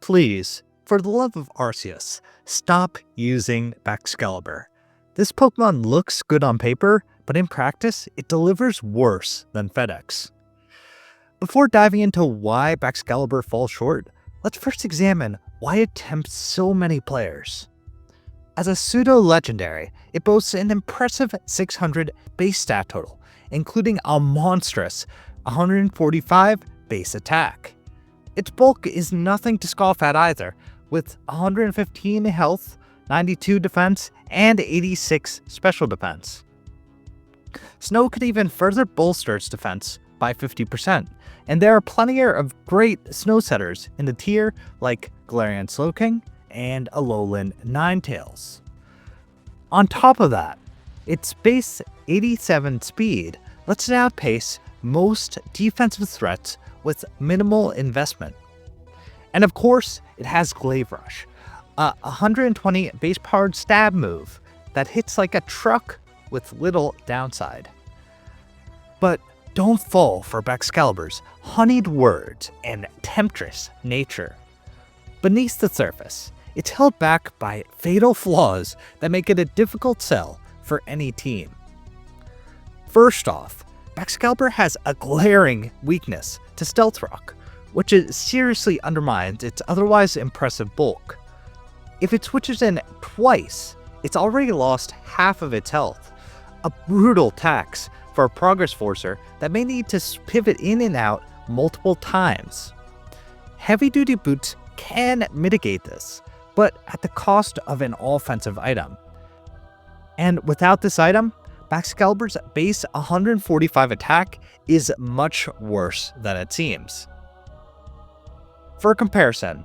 Please, for the love of Arceus, stop using Baxcalibur. This Pokemon looks good on paper, but in practice, it delivers worse than FedEx. Before diving into why Baxcalibur falls short, let's first examine why it tempts so many players. As a pseudo-legendary, it boasts an impressive 600 base stat total, including a monstrous 145 base attack. Its bulk is nothing to scoff at either, with 115 health, 92 defense, and 86 special defense. Snow could even further bolster its defense by 50%, and there are plenty of great snow setters in the tier like Galarian Slowking and Alolan Ninetales. On top of that, its base 87 speed lets it outpace most defensive threats with minimal investment. And of course, it has Glaive Rush, a 120 base powered stab move that hits like a truck with little downside. But don't fall for Baxcalibur's honeyed words and temptress nature. Beneath the surface, it's held back by fatal flaws that make it a difficult sell for any team. First off, Baxcalibur has a glaring weakness to Stealth Rock, which seriously undermines its otherwise impressive bulk. If it switches in twice, it's already lost half of its health, a brutal tax for a Progress Forcer that may need to pivot in and out multiple times. Heavy-duty boots can mitigate this, but at the cost of an offensive item. And without this item, Baxcalibur's base 145 attack is much worse than it seems. For comparison,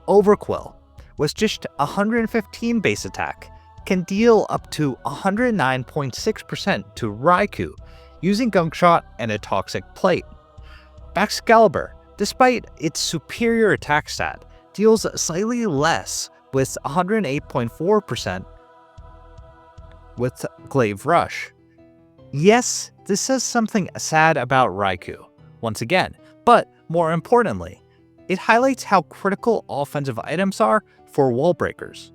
Overquill, with just 115 base attack, can deal up to 109.6% to Raikou using Gunk Shot and a Toxic Plate. Baxcalibur, despite its superior attack stat, deals slightly less with 108.4% with Glaive Rush. Yes, this says something sad about Raikou, once again, but more importantly, it highlights how critical offensive items are for wall breakers.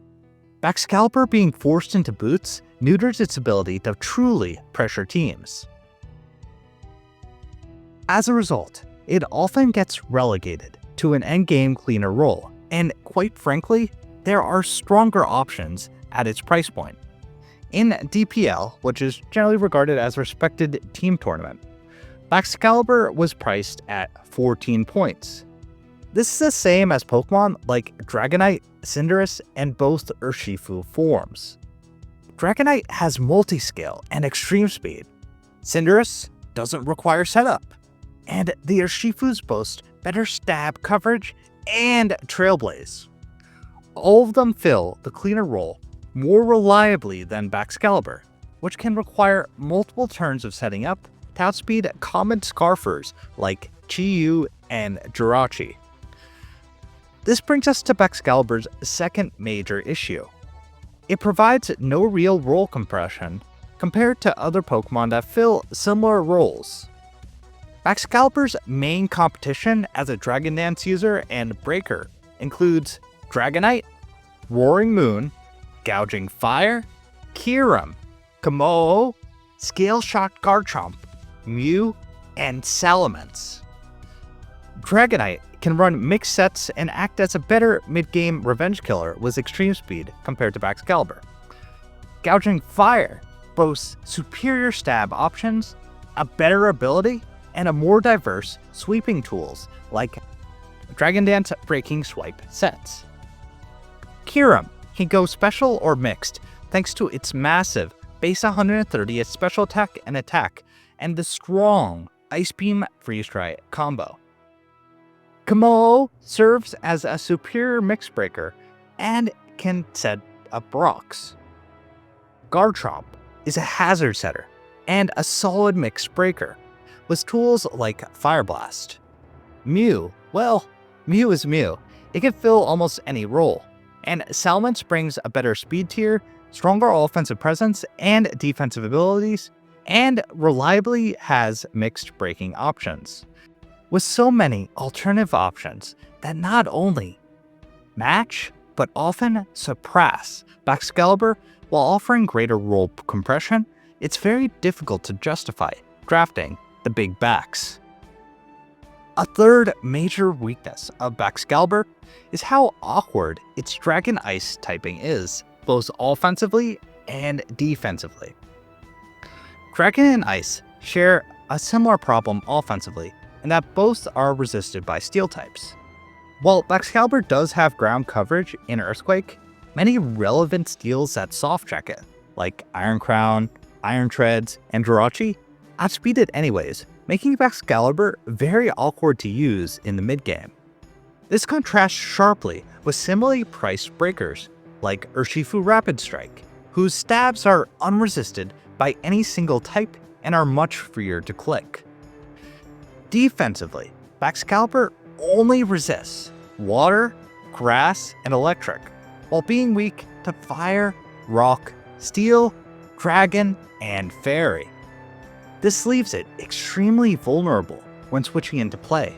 Baxcalibur being forced into boots neuters its ability to truly pressure teams. As a result, it often gets relegated to an endgame cleaner role, and quite frankly, there are stronger options at its price point. In DPL, which is generally regarded as a respected team tournament, Baxcalibur was priced at 14 points. This is the same as Pokemon like Dragonite, Cinderace, and both Urshifu forms. Dragonite has multi-scale and extreme speed. Cinderace doesn't require setup. And the Urshifus boast better stab coverage and Trailblaze. All of them fill the cleaner role more reliably than Baxcalibur, which can require multiple turns of setting up to outspeed common Scarfers like Chi-Yu and Jirachi. This brings us to Baxcalibur's second major issue. It provides no real role compression compared to other Pokemon that fill similar roles. Baxcalibur's main competition as a Dragon Dance user and breaker includes Dragonite, Roaring Moon, Gouging Fire, Kyurem, Kommo-o, Scale Shot Garchomp, Mew, and Salamence. Dragonite can run mixed sets and act as a better mid-game revenge killer with extreme speed compared to Baxcalibur. Gouging Fire boasts superior stab options, a better ability, and a more diverse sweeping tools like Dragon Dance Breaking Swipe sets. Kyurem can go special or mixed thanks to its massive base 130 special attack and the strong Ice Beam Freeze Dry combo. Kommo-o serves as a superior mix breaker and can set up rocks. Garchomp is a hazard setter and a solid mix breaker with tools like Fire Blast. Mew is Mew. It can fill almost any role, and Salamence brings a better speed tier, stronger offensive presence and defensive abilities, and reliably has mixed breaking options. With so many alternative options that not only match, but often surpass Baxcalibur while offering greater roll compression. It's very difficult to justify drafting the big backs. A third major weakness of Baxcalibur is how awkward its Dragon Ice typing is, both offensively and defensively. Dragon and Ice share a similar problem offensively, in that both are resisted by steel types. While Baxcalibur does have ground coverage in Earthquake, many relevant steals that soft check it, like Iron Crown, Iron Treads, and Jirachi, outspeed it anyways, making Baxcalibur very awkward to use in the mid-game. This contrasts sharply with similarly priced breakers, like Urshifu Rapid Strike, whose stabs are unresisted by any single type and are much freer to click. Defensively, Baxcalibur only resists water, grass, and electric, while being weak to fire, rock, steel, dragon, and fairy. This leaves it extremely vulnerable when switching into play,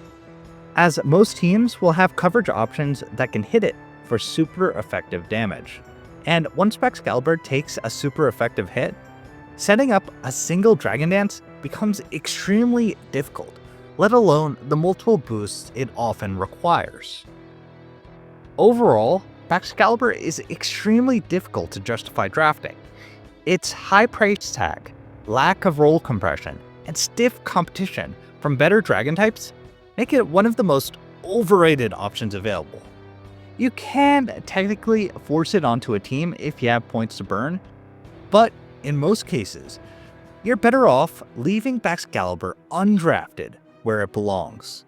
as most teams will have coverage options that can hit it for super effective damage. And once Baxcalibur takes a super effective hit, setting up a single Dragon Dance becomes extremely difficult, let alone the multiple boosts it often requires. Overall, Baxcalibur is extremely difficult to justify drafting. Its high price tag, lack of roll compression, and stiff competition from better dragon types make it one of the most overrated options available. You can technically force it onto a team if you have points to burn, but in most cases, you're better off leaving Baxcalibur undrafted where it belongs.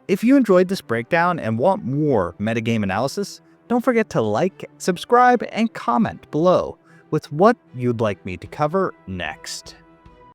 If you enjoyed this breakdown and want more metagame analysis, don't forget to like, subscribe, and comment below with what you'd like me to cover next.